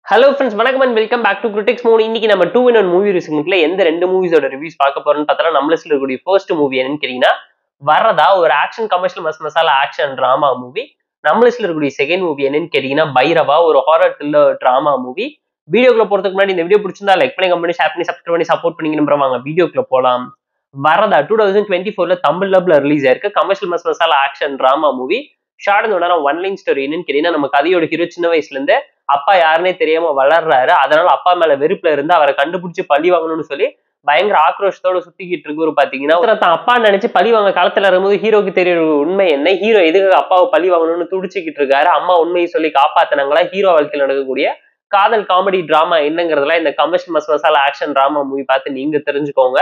Hello friends, வணக்கம் and welcome back to critics movie. இன்னைக்கு நம்ம 2-in-1 மூவி ரிவ்யூல எந்த ரெண்டு மூவிஸோட ரிவ்யூஸ் பார்க்க போறோம்னு பார்த்தா நம்ம லிஸ்ட்ல இருக்கக்கூடிய ஃபர்ஸ்ட் மூவி என்னன்னு கேட்டீங்கன்னா வரதா, ஒரு action commercial masala action drama movie. நம்ம லிஸ்ட்ல இருக்கக்கூடிய செகண்ட் மூவி என்னன்னு கேட்டீங்கன்னா பைரவா, ஒரு ஹாரர் த்ரில்லர் டிராமா மூவி. வீடியோக்குள்ள போறதுக்கு முன்னாடி இந்த வீடியோ பிடிச்சிருந்தா லைக் பண்ணி, கமெண்ட் பண்ணி, ஷேர் பண்ணி, சப்ஸ்கிரைப் பண்ணி சப்போர்ட் பண்ணி நம்புறோம். வாங்க வீடியோக்குள்ள போலாம். வரதா 2024 தமிழ் டப்ல ரிலீஸ் ஆயிருக்கு. Commercial masala action drama movie. Short and one line story என்னன்னு கேட்டீங்கன்னா, நம்ம கதையோட ஹீரோ சின்ன வயசுல இருந்து அப்பா யாருன்னே தெரியாம வளர்றாரு. அதனால அப்பா மேல வெறுப்புல இருந்து அவரை கண்டுபிடிச்சு பழி வாங்கணும்னு சொல்லி பயங்கர ஆக்ரோஷத்தோட சுத்திக்கிட்டு இருக்கு. பாத்தீங்கன்னா தான் அப்பா நினைச்சு பழி வாங்க காலத்துல இருக்கும்போது ஹீரோக்கு தெரிய உண்மை என்ன, ஹீரோ எதுக்கு அப்பாவை பழி வாங்கணும்னு துடிச்சுக்கிட்டு இருக்காரு. அம்மா உண்மையை சொல்லி காப்பாத்தினாங்களா, ஹீரோ வாழ்க்கையில் நடக்கக்கூடிய காதல் காமெடி டிராமா என்னங்கிறதுலாம் இந்த commercial masala action drama movie பார்த்து நீங்க தெரிஞ்சுக்கோங்க.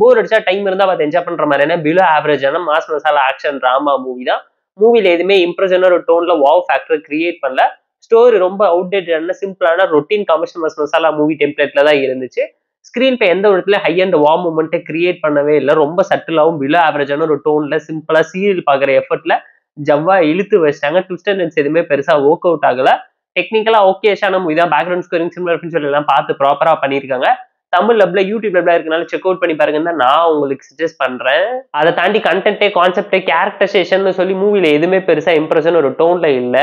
போர் அடிச்சா டைம் இருந்தா பார்த்து என்ஜாய் பண்ற மாதிரியான பிலோ ஆவரேஜான mass masala action drama movie தான். மூவில எதுவுமே இம்ப்ரெஷன் ஒரு டோன்ல வாவ் ஃபேக்டர் கிரியேட் பண்ணல. ஸ்டோரி ரொம்ப அவுடேட்டடான சிம்பிளான ரொட்டீன் கமர்ஷியல் மசாலா மூவி டெம்ப்ளேட்ல தான் இருந்துச்சு. ஸ்கிரீன் பே எந்த இடத்துல ஹை அண்ட் வார்ம் மூமெண்ட்டை கிரியேட் பண்ணவே இல்லை. ரொம்ப சட்டிலாவும் பிலோ ஆவரேஜான ஒரு டோன்ல சிம்பிளா சீரியல் பாக்குற எஃபர்ட்ல ஜவ்வா இழுத்து வச்சிட்டாங்க. ட்விஸ்ட் அண்ட் டர்ன்ஸ் எதுவுமே பெருசா ஒர்க் அவுட் ஆகல. டெக்னிக்கலா ஓகேஷான மூவி தான். பேக்ரவுண்ட் ஸ்கோரிங் சிமிலர் சொல்லி எல்லாம் பார்த்து ப்ராப்பரா பண்ணியிருக்காங்க. தமிழ் லப்ல யூடியூப் லப்ல இருக்கனால செக் அவுட் பண்ணி பாருங்கன்னு தான் நான் உங்களுக்கு சஜஸ்ட் பண்றேன். அதை தாண்டி கண்டென்ட்டே கான்செப்டே கேரக்டரைசேஷன் சொல்லி மூவில எதுவுமே பெருசா இம்ப்ரெஷன் ஒரு டோன்ல இல்ல.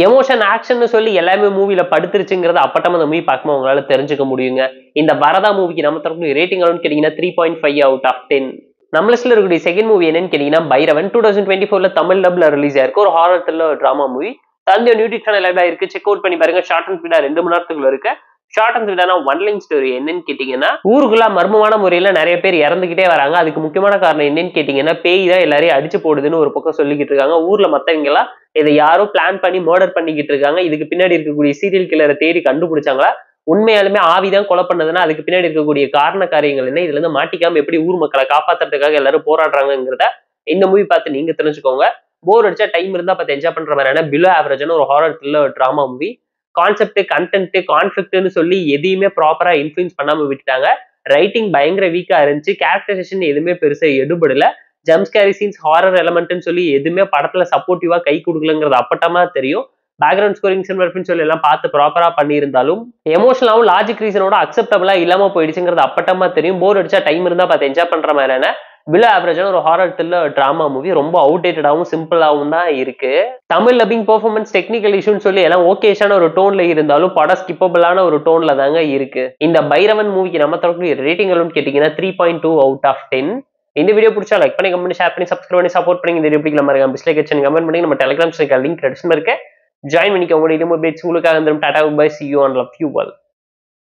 எமோஷன் ஆக்ஷன் சொல்லி எல்லாமே மூவில படுத்துருச்சுங்கிறது அப்பட்டமா அந்த மூவி பார்க்கும்போது உங்களால தெரிஞ்சுக்க முடியுங்க. இந்த வரதா மூவிக்கு நம்ம தரப்பு ரேட்டிங் எவ்வளவுன்னு கேட்டீங்கன்னா 3.5 அவுட் ஆஃப் 10. நம்ம லிஸ்ட்ல இருக்கக்கூடிய செகண்ட் மூவி என்னன்னு கேட்டீங்கன்னா பைரவன். 2024 தமிழ் டப்ல ரிலீஸ் ஆயிருக்கு. ஒரு ஹாரர் த்ரில்லர் டிராமா மூவி. தந்தையோட யூடியூப் சேனல் லைவ்ல இருக்கு, செக் அவுட் பண்ணி பாருங்க. ஷார்ட் அண்ட் ஸ்வீட்டா 2 மணி நேரத்துக்குள்ள இருக்கு. ஷார்ட் அண்ட் ஸ்வீட்டான ஒன் லைன் ஸ்டோரி என்னன்னு கேட்டீங்கன்னா, ஊருக்குள்ள மர்மமான முறையில நிறைய பேர் இறந்துகிட்டே வராங்க. அதுக்கு முக்கியமான காரணம் என்னன்னு கேட்டீங்கன்னா, பேய் தான் எல்லாரையும் அடிச்சு போடுதுன்னு ஒரு பக்கம் சொல்லிக்கிட்டு இருக்காங்க. ஊர்ல மத்தவங்க எல்லாம் இதை யாரோ பிளான் பண்ணி மர்டர் பண்ணிக்கிட்டு இருக்காங்க. இதுக்கு பின்னாடி இருக்கக்கூடிய சீரியல் கில்லரை தேடி கண்டுபிடிச்சாங்களா, உண்மையாலுமே ஆவிதான் கொலை பண்ணதுன்னா அதுக்கு பின்னாடி இருக்கக்கூடிய காரண காரியங்கள் என்ன, இதுல இருந்து மாட்டிக்காம எப்படி ஊர் மக்களை காப்பாத்துறதுக்காக எல்லாரும் போராடுறாங்கிறத இந்த மூவி பார்த்து நீங்க தெரிஞ்சுக்கோங்க. போர் அடிச்சா டைம் இருந்தா பார்த்து என்ஜாய் பண்ற மாதிரியான பிலோ ஆவரேஜான ஒரு horror thriller drama movie. Concept, content, கான்ஃபிளிக்ட்னு சொல்லி எதையுமே ப்ராப்பரா இன்ஃப்ளூயன்ஸ் பண்ணாம விட்டுட்டாங்க. ரைட்டிங் பயங்கர வீக்கா இருந்துச்சு. கேரக்டரைசேஷன் எதுவுமே பெருசா எடுபடல. ஜம்ஸ்கேரி சீன்ஸ், ஹாரர் எலமெண்ட்னு சொல்லி எதுவுமே படத்துல சப்போர்ட்டிவா கை கொடுக்கலங்கிறது அப்பட்டமா தெரியும். பேக்ரவுண்ட் ஸ்கோரிங் சிமிலர் சொல்லி எல்லாம் பார்த்து ப்ராப்பரா பண்ணியிருந்தாலும் எமோஷனலாவும் லாஜிக் ரீசனோட அக்செப்டபிளா இல்லாம போயிடுச்சுங்கிறது அப்பட்டமா தெரியும். போர் அடிச்சா டைம் இருந்தா பார்த்து என்ஜாய் பண்ற மாதிரியான பிலோ ஆவரேஜான ஒரு ஹாரர் த்ரில்லர் டிராமா மூவி. ரொம்ப அவுடேட்டடாகவும் சிம்பிளாகவும் தான் இருக்கு. தமிழ் லப்பிங் பெர்ஃபார்மன்ஸ், டெக்னிக்கல் இஷ்யூன்னு சொல்லி எல்லாம் ஓகேஷான ஒரு டோன்ல இருந்தாலும் படம் ஸ்கிப்பபிளான ஒரு டோன்ல தாங்க இருக்கு. இந்த பைரவன் மூவிக்கு நம்ம தரப்பு ரேட்டிங் எவ்வளவுன்னு கேட்டீங்கன்னா 3.2 அவுட் ஆஃப் 10. இந்த வீடியோ பிடிச்சா லைக் பண்ணி, கமெண்ட், ஷேர் பண்ணி, சப்ஸ்கிரைப் பண்ணி சப்போர்ட் பண்ணி. இந்த வீடியோ பிடிக்கல மாதிரி டிஸ்லைக் வச்சு கமெண்ட் பண்ணி நம்ம டெலிகிராம் லிங்க் ரெடிஷன் இருக்கு, ஜாயின் பண்ணிக்கோங்க. உங்களுக்கு tata bye, see you and love you all.